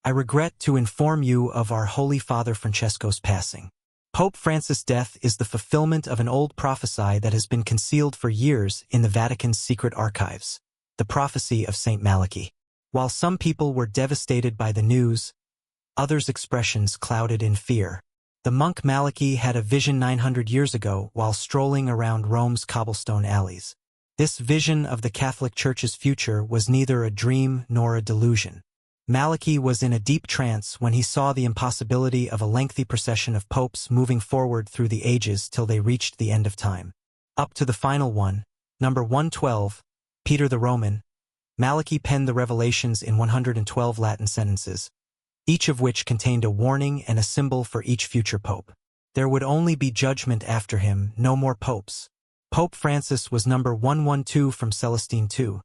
I regret to inform you of our Holy Father Francesco's passing. Pope Francis' death is the fulfillment of an old prophecy that has been concealed for years in the Vatican's secret archives, the prophecy of Saint Malachy. While some people were devastated by the news, others' expressions clouded in fear. The monk Malachy had a vision 900 years ago while strolling around Rome's cobblestone alleys. This vision of the Catholic Church's future was neither a dream nor a delusion. Malachy was in a deep trance when he saw the impossibility of a lengthy procession of popes moving forward through the ages till they reached the end of time. Up to the final one, number 112, Peter the Roman, Malachy penned the revelations in 112 Latin sentences, each of which contained a warning and a symbol for each future pope. There would only be judgment after him, no more popes. Pope Francis was number 112 from Celestine II,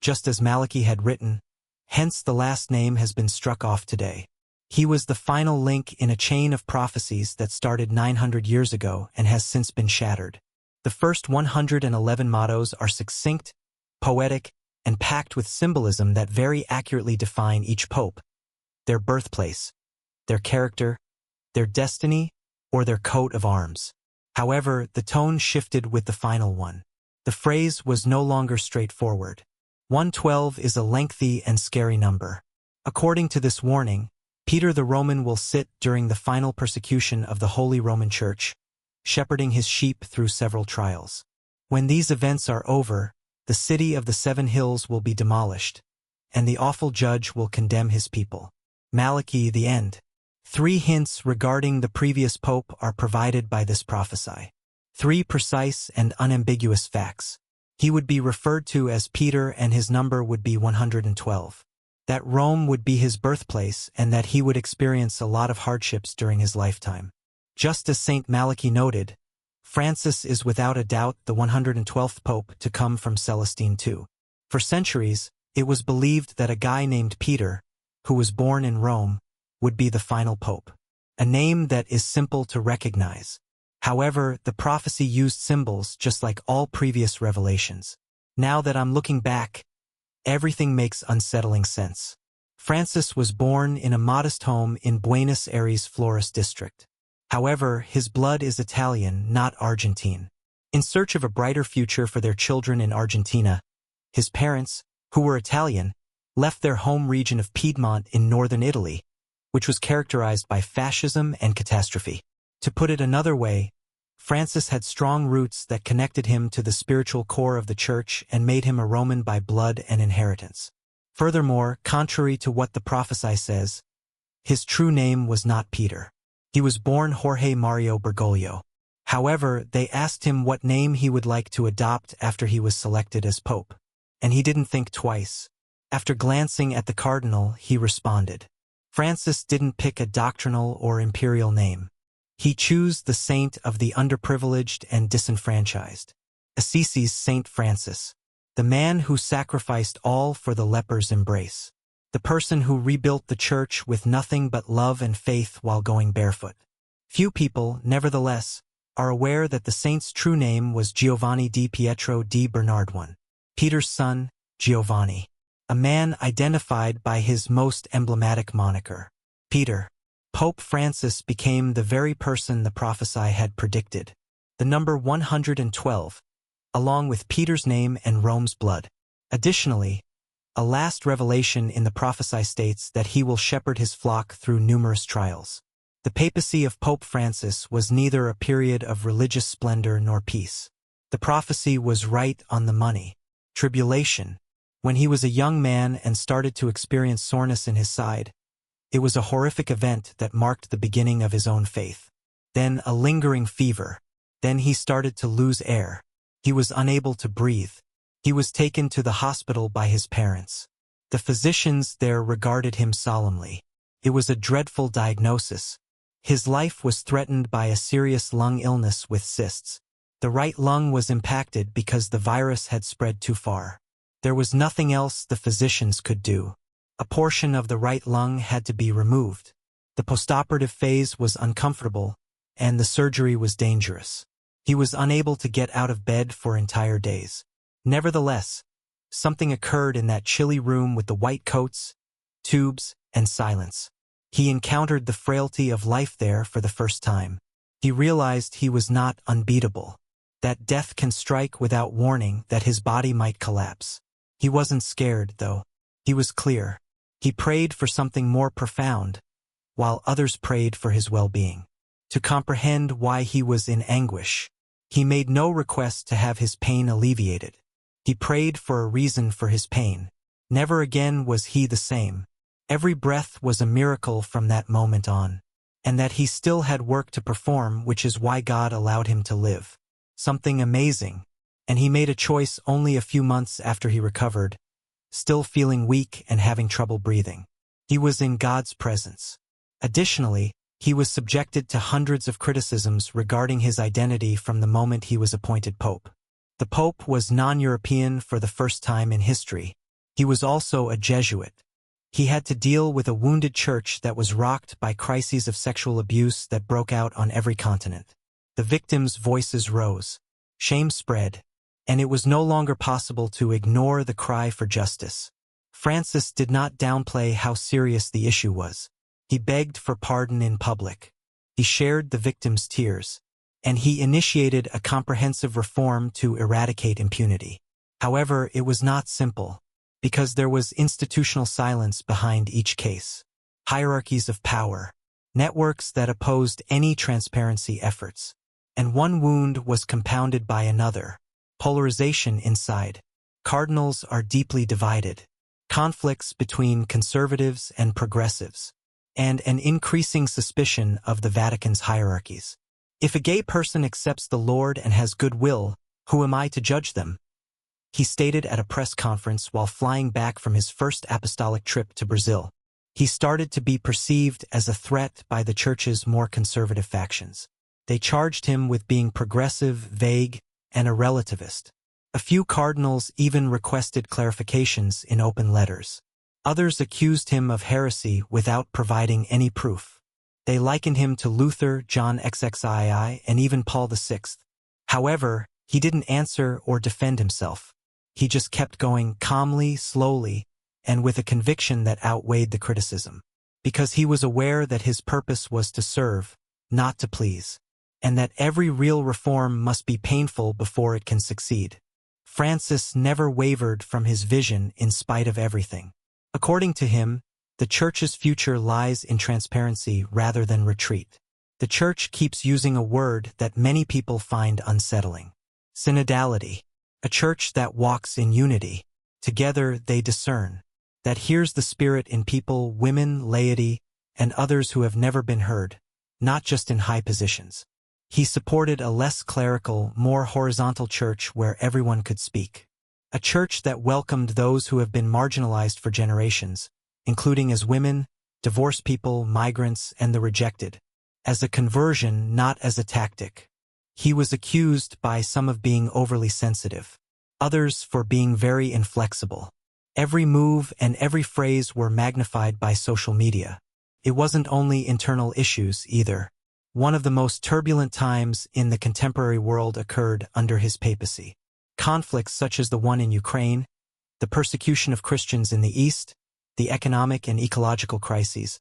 just as Malachy had written, hence the last name has been struck off today. He was the final link in a chain of prophecies that started 900 years ago and has since been shattered. The first 111 mottos are succinct, poetic, and packed with symbolism that very accurately define each pope, their birthplace, their character, their destiny, or their coat of arms. However, the tone shifted with the final one. The phrase was no longer straightforward. 112 is a lengthy and scary number. According to this warning, Peter the Roman will sit during the final persecution of the Holy Roman Church, shepherding his sheep through several trials. When these events are over, the city of the 7 hills will be demolished, and the awful judge will condemn his people. Malachy, the end. 3 hints regarding the previous pope are provided by this prophecy. 3 precise and unambiguous facts. He would be referred to as Peter and his number would be 112. That Rome would be his birthplace and that he would experience a lot of hardships during his lifetime. Just as Saint Malachy noted, Francis is without a doubt the 112th pope to come from Celestine II. For centuries, it was believed that a guy named Peter, who was born in Rome, would be the final pope. A name that is simple to recognize. However, the prophecy used symbols just like all previous revelations. Now that I'm looking back, everything makes unsettling sense. Francis was born in a modest home in Buenos Aires Flores district. However, his blood is Italian, not Argentine. In search of a brighter future for their children in Argentina, his parents, who were Italian, left their home region of Piedmont in northern Italy, which was characterized by fascism and catastrophe. To put it another way, Francis had strong roots that connected him to the spiritual core of the Church and made him a Roman by blood and inheritance. Furthermore, contrary to what the prophecy says, his true name was not Peter. He was born Jorge Mario Bergoglio. However, they asked him what name he would like to adopt after he was selected as pope. And he didn't think twice. After glancing at the cardinal, he responded. Francis didn't pick a doctrinal or imperial name. He chose the saint of the underprivileged and disenfranchised. Assisi's Saint Francis. The man who sacrificed all for the leper's embrace. The person who rebuilt the church with nothing but love and faith while going barefoot. Few people, nevertheless, are aware that the saint's true name was Giovanni di Pietro di Bernardone, Peter's son, Giovanni. A man identified by his most emblematic moniker, Peter. Pope Francis became the very person the prophecy had predicted. The number 112, along with Peter's name and Rome's blood. Additionally, a last revelation in the prophecy states that he will shepherd his flock through numerous trials. The papacy of Pope Francis was neither a period of religious splendor nor peace. The prophecy was right on the money. Tribulation. When he was a young man and started to experience soreness in his side, it was a horrific event that marked the beginning of his own faith. Then a lingering fever. Then he started to lose air. He was unable to breathe. He was taken to the hospital by his parents. The physicians there regarded him solemnly. It was a dreadful diagnosis. His life was threatened by a serious lung illness with cysts. The right lung was impacted because the virus had spread too far. There was nothing else the physicians could do. A portion of the right lung had to be removed. The postoperative phase was uncomfortable, and the surgery was dangerous. He was unable to get out of bed for entire days. Nevertheless, something occurred in that chilly room with the white coats, tubes, and silence. He encountered the frailty of life there for the first time. He realized he was not unbeatable, that death can strike without warning, that his body might collapse. He wasn't scared, though. He was clear. He prayed for something more profound, while others prayed for his well-being. To comprehend why he was in anguish, he made no request to have his pain alleviated. He prayed for a reason for his pain. Never again was he the same. Every breath was a miracle from that moment on, and that he still had work to perform, which is why God allowed him to live. Something amazing, and he made a choice only a few months after he recovered, still feeling weak and having trouble breathing. He was in God's presence. Additionally, he was subjected to hundreds of criticisms regarding his identity from the moment he was appointed pope. The pope was non-European for the first time in history. He was also a Jesuit. He had to deal with a wounded church that was rocked by crises of sexual abuse that broke out on every continent. The victims' voices rose. Shame spread, and it was no longer possible to ignore the cry for justice. Francis did not downplay how serious the issue was. He begged for pardon in public. He shared the victims' tears, and he initiated a comprehensive reform to eradicate impunity. However, it was not simple, because there was institutional silence behind each case. Hierarchies of power, networks that opposed any transparency efforts, and one wound was compounded by another. Polarization inside. Cardinals are deeply divided. Conflicts between conservatives and progressives, and an increasing suspicion of the Vatican's hierarchies. If a gay person accepts the Lord and has goodwill, who am I to judge them? He stated at a press conference while flying back from his first apostolic trip to Brazil. He started to be perceived as a threat by the Church's more conservative factions. They charged him with being progressive, vague, and a relativist. A few cardinals even requested clarifications in open letters. Others accused him of heresy without providing any proof. They likened him to Luther, John XXII, and even Paul VI. However, he didn't answer or defend himself. He just kept going calmly, slowly, and with a conviction that outweighed the criticism. Because he was aware that his purpose was to serve, not to please, and that every real reform must be painful before it can succeed. Francis never wavered from his vision in spite of everything. According to him, the Church's future lies in transparency rather than retreat. The Church keeps using a word that many people find unsettling. Synodality. A church that walks in unity. Together they discern. That hears the Spirit in people, women, laity, and others who have never been heard, not just in high positions. He supported a less clerical, more horizontal church where everyone could speak. A church that welcomed those who have been marginalized for generations, including as women, divorced people, migrants, and the rejected, as a conversion, not as a tactic. He was accused by some of being overly sensitive, others for being very inflexible. Every move and every phrase were magnified by social media. It wasn't only internal issues either. One of the most turbulent times in the contemporary world occurred under his papacy. Conflicts such as the one in Ukraine, the persecution of Christians in the East, the economic and ecological crises,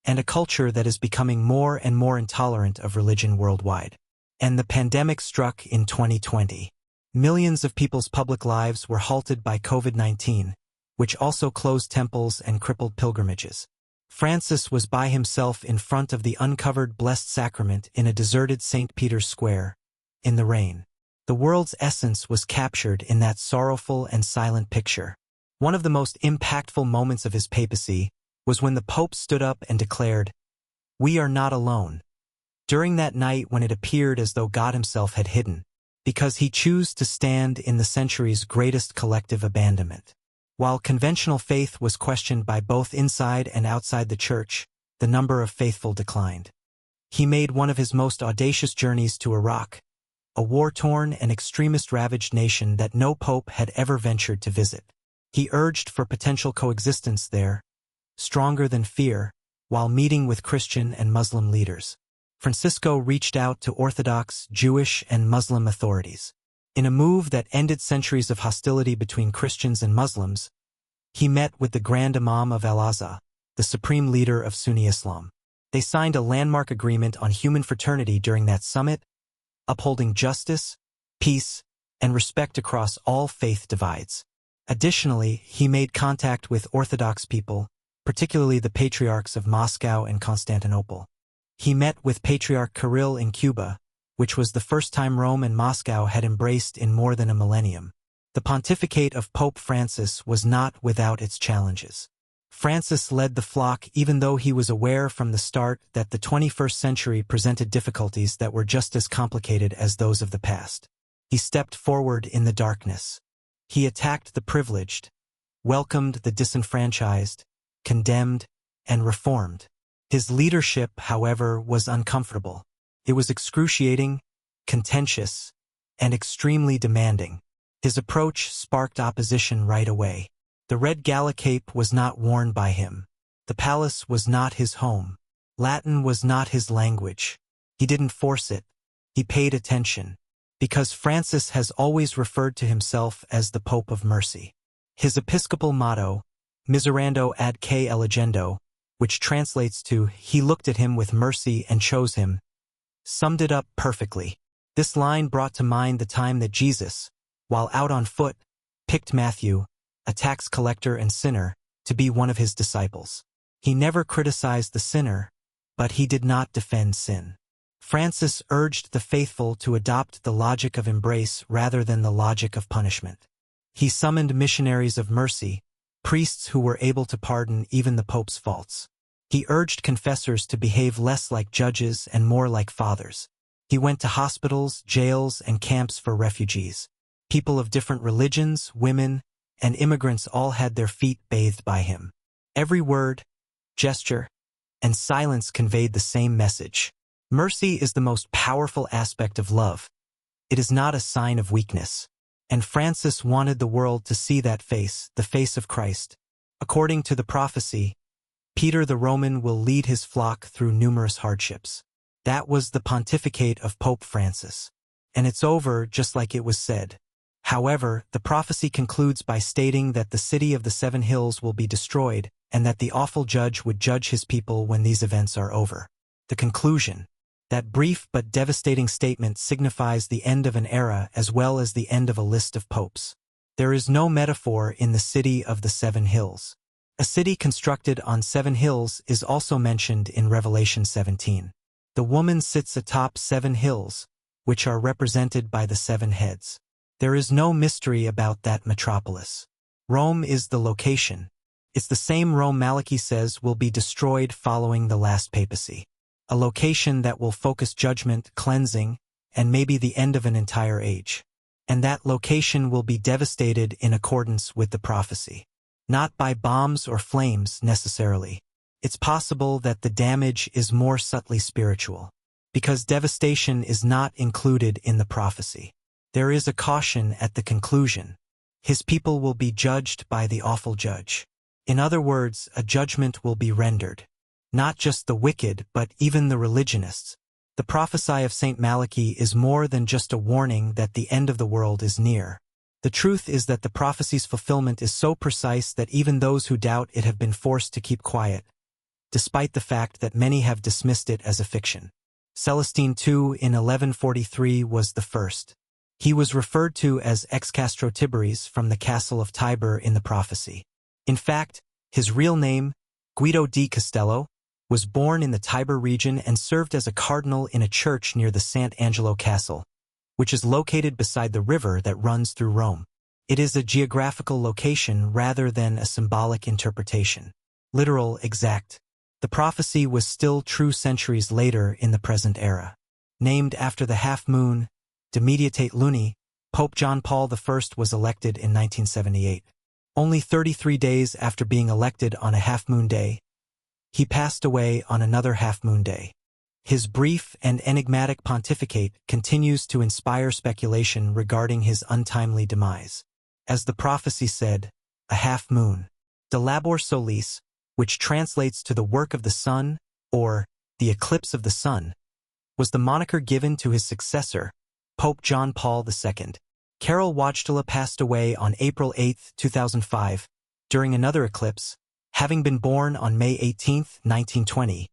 and a culture that is becoming more and more intolerant of religion worldwide. And the pandemic struck in 2020. Millions of people's public lives were halted by COVID-19, which also closed temples and crippled pilgrimages. Francis was by himself in front of the uncovered Blessed Sacrament in a deserted St. Peter's Square, in the rain. The world's essence was captured in that sorrowful and silent picture. One of the most impactful moments of his papacy was when the Pope stood up and declared, "We are not alone." During that night when it appeared as though God himself had hidden, because he chose to stand in the century's greatest collective abandonment. While conventional faith was questioned by both inside and outside the Church, the number of faithful declined. He made one of his most audacious journeys to Iraq, a war-torn and extremist-ravaged nation that no pope had ever ventured to visit. He urged for potential coexistence there, stronger than fear, while meeting with Christian and Muslim leaders. Francisco reached out to Orthodox, Jewish, and Muslim authorities. In a move that ended centuries of hostility between Christians and Muslims, he met with the Grand Imam of Al-Azhar, the the supreme leader of Sunni Islam. They signed a landmark agreement on human fraternity during that summit, upholding justice, peace, and respect across all faith divides. Additionally, he made contact with Orthodox people, particularly the patriarchs of Moscow and Constantinople. He met with Patriarch Kirill in Cuba, which was the first time Rome and Moscow had embraced in more than a millennium. The pontificate of Pope Francis was not without its challenges. Francis led the flock even though he was aware from the start that the 21st century presented difficulties that were just as complicated as those of the past. He stepped forward in the darkness. He attacked the privileged, welcomed the disenfranchised, condemned, and reformed. His leadership, however, was uncomfortable. It was excruciating, contentious, and extremely demanding. His approach sparked opposition right away. The red gala cape was not worn by him. The palace was not his home. Latin was not his language. He didn't force it. He paid attention. Because Francis has always referred to himself as the Pope of Mercy. His episcopal motto, Miserando ad que elegendo, which translates to, "He looked at him with mercy and chose him," summed it up perfectly. This line brought to mind the time that Jesus, while out on foot, picked Matthew, a tax collector and sinner, to be one of his disciples. He never criticized the sinner, but he did not defend sin. Francis urged the faithful to adopt the logic of embrace rather than the logic of punishment. He summoned missionaries of mercy, priests who were able to pardon even the Pope's faults. He urged confessors to behave less like judges and more like fathers. He went to hospitals, jails, and camps for refugees. People of different religions, women, and immigrants all had their feet bathed by him. Every word, gesture, and silence conveyed the same message. Mercy is the most powerful aspect of love. It is not a sign of weakness. And Francis wanted the world to see that face, the face of Christ. According to the prophecy, Peter the Roman will lead his flock through numerous hardships. That was the pontificate of Pope Francis. And it's over just like it was said. However, the prophecy concludes by stating that the city of the seven hills will be destroyed and that the awful judge would judge his people when these events are over. The conclusion. That brief but devastating statement signifies the end of an era as well as the end of a list of popes. There is no metaphor in the city of the seven hills. A city constructed on seven hills is also mentioned in Revelation 17. The woman sits atop seven hills, which are represented by the seven heads. There is no mystery about that metropolis. Rome is the location. It's the same Rome Malachy says will be destroyed following the last papacy. A location that will focus judgment, cleansing, and maybe the end of an entire age. And that location will be devastated in accordance with the prophecy. Not by bombs or flames, necessarily. It's possible that the damage is more subtly spiritual. Because devastation is not included in the prophecy. There is a caution at the conclusion. His people will be judged by the awful judge. In other words, a judgment will be rendered. Not just the wicked, but even the religionists. The prophecy of Saint Malachy is more than just a warning that the end of the world is near. The truth is that the prophecy's fulfillment is so precise that even those who doubt it have been forced to keep quiet, despite the fact that many have dismissed it as a fiction. Celestine II in 1143 was the first. He was referred to as ex Castro Tiberis from the castle of Tiber in the prophecy. In fact, his real name, Guido di Castello, was born in the Tiber region and served as a cardinal in a church near the Sant'Angelo Castle, which is located beside the river that runs through Rome. It is a geographical location rather than a symbolic interpretation. Literal, exact. The prophecy was still true centuries later in the present era. Named after the half-moon, De Meditate Luni, Pope John Paul I was elected in 1978. Only 33 days after being elected on a half-moon day, he passed away on another half-moon day. His brief and enigmatic pontificate continues to inspire speculation regarding his untimely demise. As the prophecy said, a half-moon. De labor solis, which translates to the work of the sun, or the eclipse of the sun, was the moniker given to his successor, Pope John Paul II. Karol Wojtyla passed away on April 8, 2005, during another eclipse, Having been born on May 18, 1920,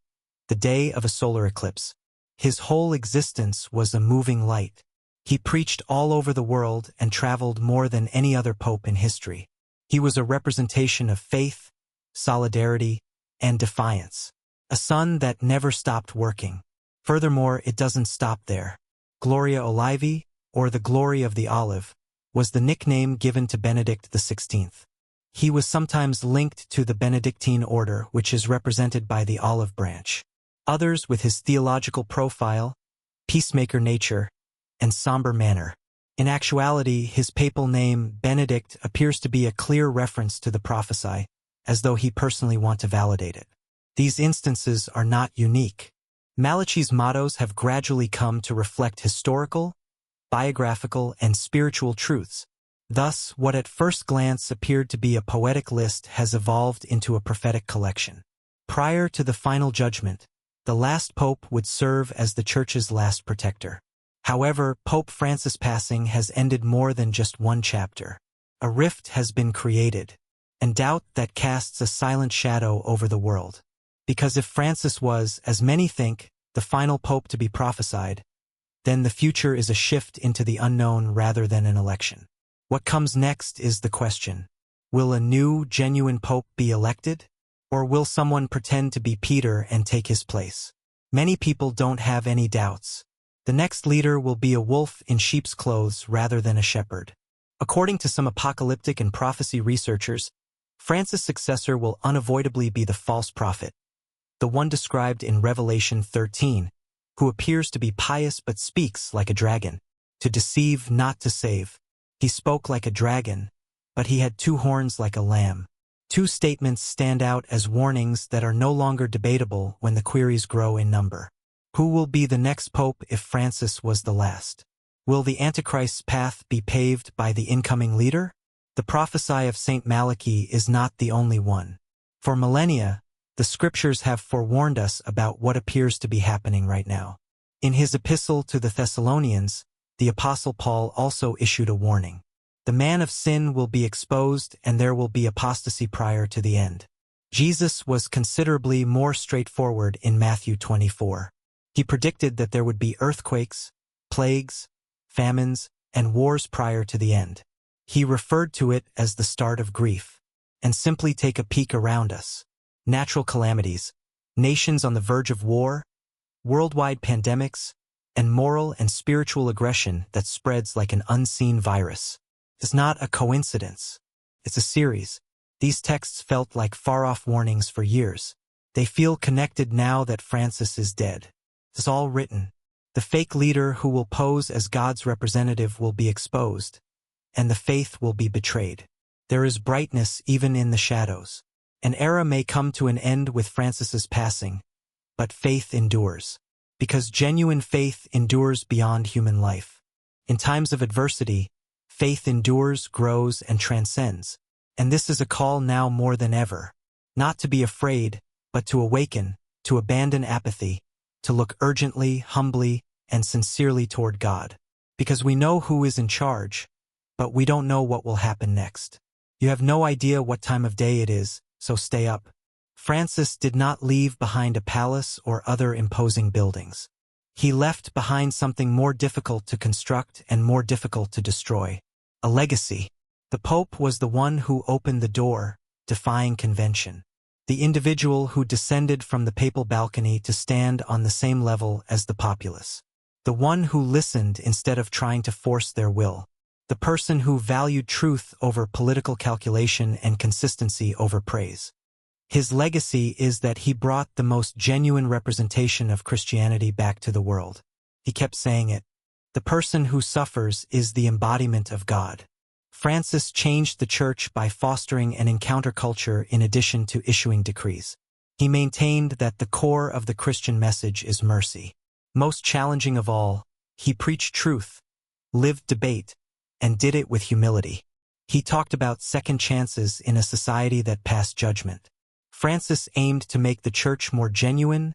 the day of a solar eclipse, his whole existence was a moving light. He preached all over the world and traveled more than any other pope in history. He was a representation of faith, solidarity, and defiance. A sun that never stopped working. Furthermore, it doesn't stop there. Gloria Olivi, or the Glory of the Olive, was the nickname given to Benedict XVI. He was sometimes linked to the Benedictine order, which is represented by the olive branch. Others with his theological profile, peacemaker nature, and somber manner. In actuality, his papal name, Benedict, appears to be a clear reference to the Prophecy, as though he personally want to validate it. These instances are not unique. Malachy's mottos have gradually come to reflect historical, biographical, and spiritual truths. Thus, what at first glance appeared to be a poetic list has evolved into a prophetic collection. Prior to the final judgment, the last pope would serve as the Church's last protector. However, Pope Francis' passing has ended more than just one chapter. A rift has been created, and doubt that casts a silent shadow over the world. Because if Francis was, as many think, the final pope to be prophesied, then the future is a shift into the unknown rather than an election. What comes next is the question. Will a new, genuine pope be elected? Or will someone pretend to be Peter and take his place? Many people don't have any doubts. The next leader will be a wolf in sheep's clothes rather than a shepherd. According to some apocalyptic and prophecy researchers, Francis' successor will unavoidably be the false prophet, the one described in Revelation 13, who appears to be pious but speaks like a dragon, to deceive, not to save. He spoke like a dragon, but he had two horns like a lamb. Two statements stand out as warnings that are no longer debatable when the queries grow in number. Who will be the next pope if Francis was the last? Will the Antichrist's path be paved by the incoming leader? The prophecy of Saint Malachy is not the only one. For millennia, the scriptures have forewarned us about what appears to be happening right now. In his epistle to the Thessalonians, the Apostle Paul also issued a warning. The man of sin will be exposed and there will be apostasy prior to the end. Jesus was considerably more straightforward in Matthew 24. He predicted that there would be earthquakes, plagues, famines, and wars prior to the end. He referred to it as the start of grief. And simply take a peek around us. Natural calamities, nations on the verge of war, worldwide pandemics, and moral and spiritual aggression that spreads like an unseen virus. It's not a coincidence. It's a series. These texts felt like far-off warnings for years. They feel connected now that Francis is dead. It's all written. The fake leader who will pose as God's representative will be exposed, and the faith will be betrayed. There is brightness even in the shadows. An era may come to an end with Francis's passing, but faith endures. Because genuine faith endures beyond human life. In times of adversity, faith endures, grows, and transcends. And this is a call now more than ever. Not to be afraid, but to awaken, to abandon apathy, to look urgently, humbly, and sincerely toward God. Because we know who is in charge, but we don't know what will happen next. You have no idea what time of day it is, so stay up. Francis did not leave behind a palace or other imposing buildings. He left behind something more difficult to construct and more difficult to destroy. A legacy. The Pope was the one who opened the door, defying convention. The individual who descended from the papal balcony to stand on the same level as the populace. The one who listened instead of trying to force their will. The person who valued truth over political calculation and consistency over praise. His legacy is that he brought the most genuine representation of Christianity back to the world. He kept saying it. The person who suffers is the embodiment of God. Francis changed the Church by fostering an encounter culture in addition to issuing decrees. He maintained that the core of the Christian message is mercy. Most challenging of all, he preached truth, lived debate, and did it with humility. He talked about second chances in a society that passed judgment. Francis aimed to make the Church more genuine,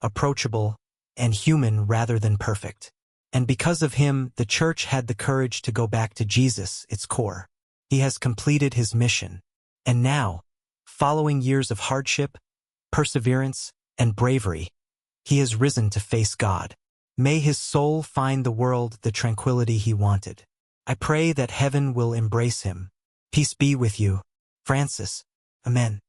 approachable, and human rather than perfect. And because of him, the Church had the courage to go back to Jesus, its core. He has completed his mission. And now, Following years of hardship, perseverance, and bravery, he has risen to face God. May his soul find the world the tranquility he wanted. I pray that heaven will embrace him. Peace be with you, Francis. Amen.